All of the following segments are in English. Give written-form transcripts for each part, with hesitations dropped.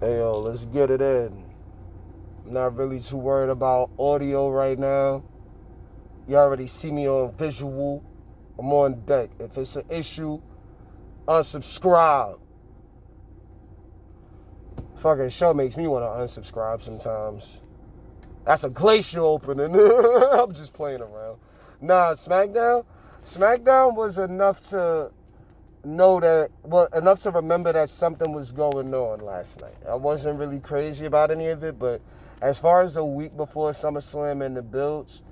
Hey yo, let's get it in. I'm not really too worried about audio right now. You already see me on visual. I'm on deck. If it's an issue, unsubscribe. Fucking show makes me want to unsubscribe sometimes. That's a glacier opening. I'm just playing around. Nah, Smackdown. Smackdown was enough to know that, well, enough to remember that something was going on last night. I wasn't really crazy about any of it, but as far as a week before SummerSlam and the builds,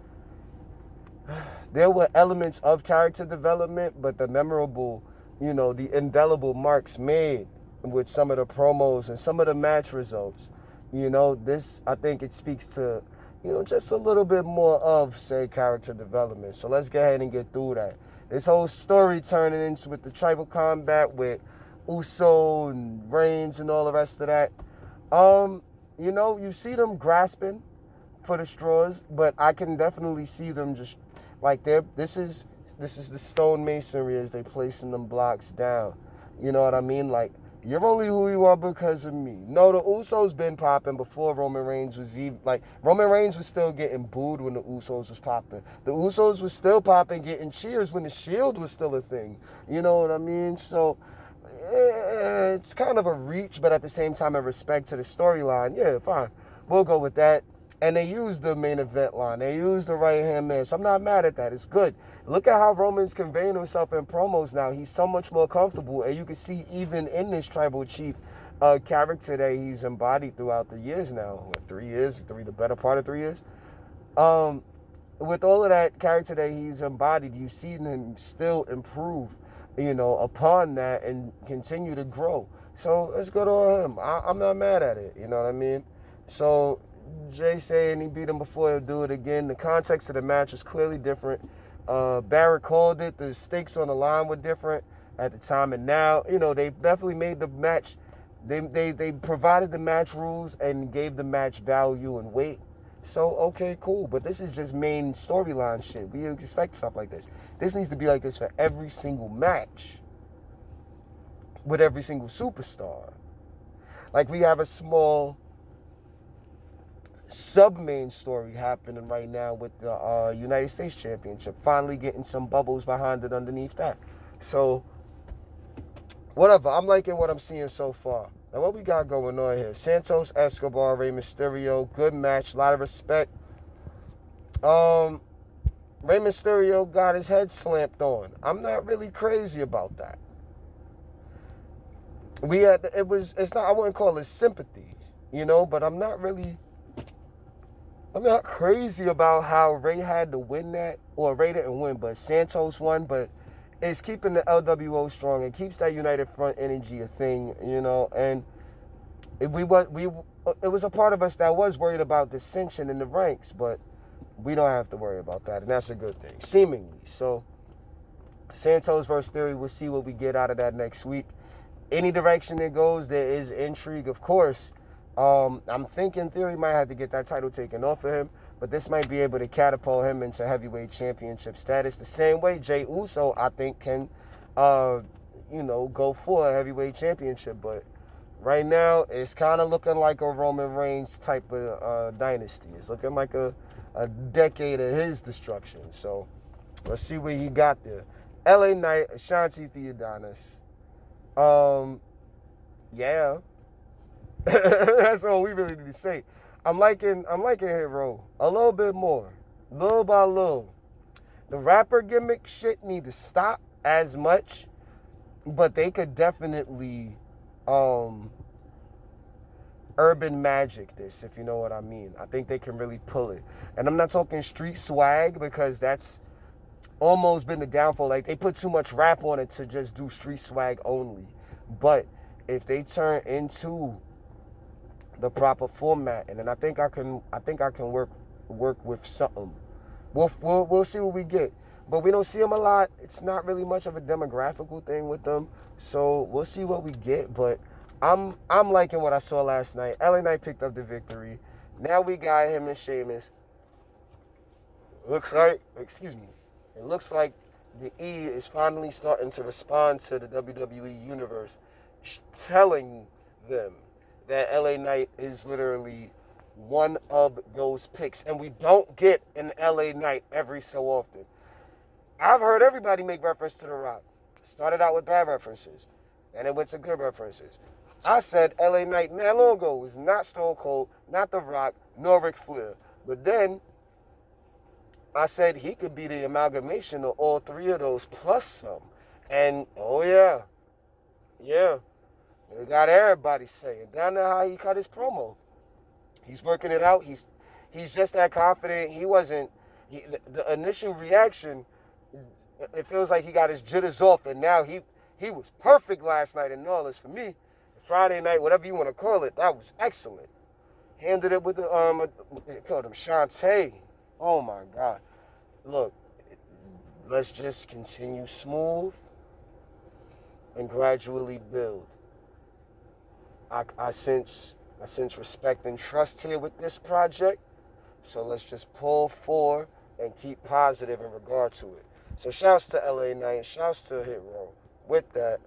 there were elements of character development, but the memorable, the indelible marks made with some of the promos and some of the match results, this, I think it speaks to, just a little bit more of, say, character development. So let's go ahead and get through that. This whole story turning into with the tribal combat with Uso and Reigns and all the rest of that. You see them grasping for the straws, but I can definitely see them just like this is the stonemasonry as they placing them blocks down. You know what I mean? Like, you're only who you are because of me. No, the Usos been popping before Roman Reigns was even like Roman Reigns was still getting booed when the Usos was popping. The Usos was still popping, getting cheers when the Shield was still a thing. You know what I mean? So it's kind of a reach, but at the same time, in respect to the storyline, yeah, fine, we'll go with that. And they used the main event line. They used the right hand man. So I'm not mad at that. It's good. Look at how Roman's conveying himself in promos now. He's so much more comfortable. And you can see even in this tribal chief character that he's embodied throughout the years now. What, 3 years? The better part of 3 years? With all of that character that he's embodied, you see him still improve, upon that and continue to grow. So let's go to him. I'm not mad at it. You know what I mean? So Jay saying he beat him before he'll do it again. The context of the match was clearly different. Barrett called it. The stakes on the line were different at the time, and now, they definitely made the match. They provided the match rules and gave the match value and weight. So, okay, cool. But this is just main storyline shit. We expect stuff like this. This needs to be like this for every single match with every single superstar. Like, we have a small sub-main story happening right now with the United States Championship. Finally getting some bubbles behind it underneath that. So, whatever. I'm liking what I'm seeing so far. Now, what we got going on here? Santos Escobar, Rey Mysterio. Good match. A lot of respect. Rey Mysterio got his head slapped on. I'm not really crazy about that. It's not, I wouldn't call it sympathy, but I'm not crazy about how Ray had to win that, or Ray didn't win, but Santos won, but it's keeping the LWO strong. It keeps that United Front energy a thing, and it was a part of us that was worried about dissension in the ranks, but we don't have to worry about that, and that's a good thing, seemingly. So, Santos versus Theory, we'll see what we get out of that next week. Any direction it goes, there is intrigue, of course. I'm thinking Theory might have to get that title taken off of him, but this might be able to catapult him into heavyweight championship status the same way Jey Uso, I think, can, go for a heavyweight championship. But right now, it's kind of looking like a Roman Reigns type of dynasty. It's looking like a decade of his destruction. So let's see what he got there. LA Knight, Ashanti Theodonis. Yeah. That's all we really need to say. I'm liking Hero a little bit more, little by little. The rapper gimmick shit need to stop as much, but they could definitely urban magic this, if you know what I mean. I think they can really pull it. And I'm not talking street swag, because that's almost been the downfall. Like, they put too much rap on it to just do street swag only. But if they turn into the proper format, and then I think I can work with something. We'll see what we get. But we don't see them a lot. It's not really much of a demographical thing with them. So we'll see what we get. But I'm liking what I saw last night. LA Knight picked up the victory. Now we got him and Sheamus. It looks like the E is finally starting to respond to the WWE Universe, telling them that LA Knight is literally one of those picks. And we don't get an LA Knight every so often. I've heard everybody make reference to The Rock. Started out with bad references, and it went to good references. I said LA Knight not long ago was not Stone Cold, not The Rock, nor Ric Flair. But then I said he could be the amalgamation of all three of those plus some. And oh yeah, it got everybody saying down there how he cut his promo. He's working it out. He's just that confident. He wasn't the initial reaction. It feels like he got his jitters off, and now he was perfect last night in New Orleans for me. Friday night, whatever you want to call it, that was excellent. Handled it with they called him Shantae. Oh my God. Look, let's just continue smooth and gradually build. I sense respect and trust here with this project. So let's just pull forward and keep positive in regard to it. So shouts to LA Knight, shouts to Hit Row. With that,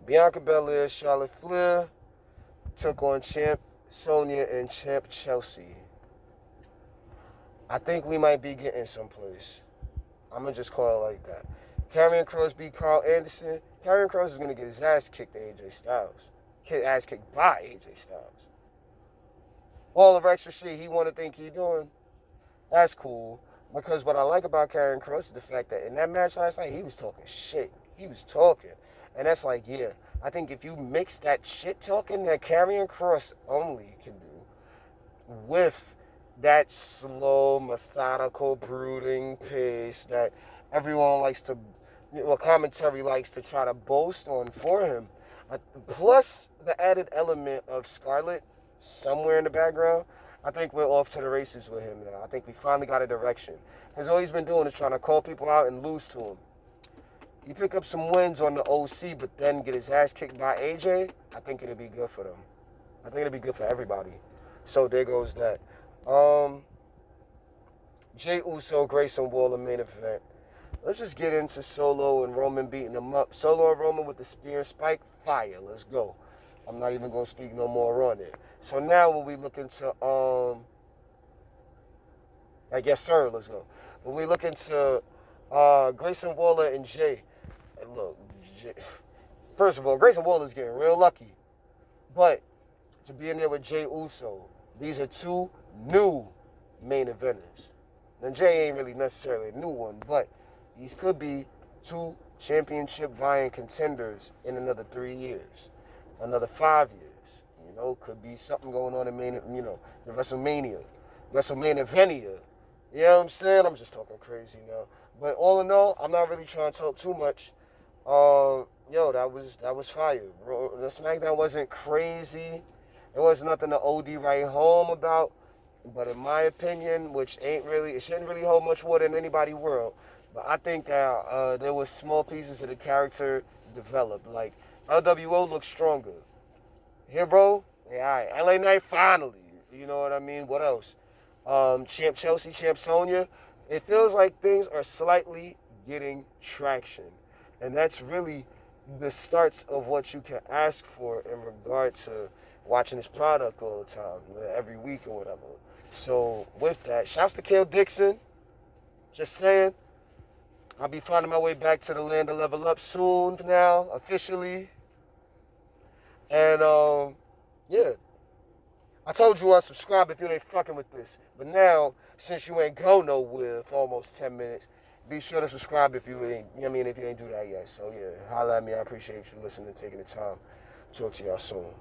Bianca Belair, Charlotte Flair took on Champ Sonya and Champ Chelsea. I think we might be getting someplace. I'm going to just call it like that. Karrion Kross beat Carl Anderson. Karrion Kross is going to get his ass kicked to AJ Styles. Ass kicked by AJ Styles. All the extra shit he want to think he doing, that's cool. Because what I like about Karrion Kross is the fact that in that match last night, he was talking shit. He was talking. And that's like, yeah, I think if you mix that shit talking that Karrion Kross only can do with that slow, methodical, brooding pace that everyone likes to, commentary likes to try to boast on for him, plus the added element of Scarlett somewhere in the background, I think we're off to the races with him now. I think we finally got a direction. Because all he's been doing is trying to call people out and lose to him. You pick up some wins on the OC, but then get his ass kicked by AJ, I think it'll be good for them. I think it'll be good for everybody. So there goes that. Jey Uso, Grayson Waller main event. Let's just get into Solo and Roman beating them up. Solo and Roman with the spear and spike, fire. Let's go. I'm not even going to speak no more on it. So now when we look into, I guess, sir, let's go. When we look into Grayson Waller and Jay, and look, first of all, Grayson Waller's getting real lucky. But to be in there with Jey Uso, these are two new main eventers. And Jay ain't really necessarily a new one, but these could be two championship vying contenders in another 3 years, another 5 years. You know, could be something going on in the WrestleMania. You know what I'm saying? I'm just talking crazy now. But all in all, I'm not really trying to talk too much. That was fire. The Smackdown wasn't crazy. There was nothing to OD right home about. But in my opinion, which it shouldn't really hold much water in anybody's world. But I think that there was small pieces of the character developed. Like LWO looked stronger. Hero, yeah, all right. LA Knight finally. You know what I mean? What else? Champ Chelsea, Champ Sonya. It feels like things are slightly getting traction. And that's really the starts of what you can ask for in regard to watching this product all the time, every week or whatever. So with that, shouts to Kale Dixon. Just saying, I'll be finding my way back to the land of Level Up soon now, officially. And yeah. I told you unsubscribe if you ain't fucking with this. But now, since you ain't go nowhere for almost 10 minutes, be sure to subscribe if you ain't, if you ain't do that yet. So yeah, holla at me. I appreciate you listening and taking the time. Talk to y'all soon.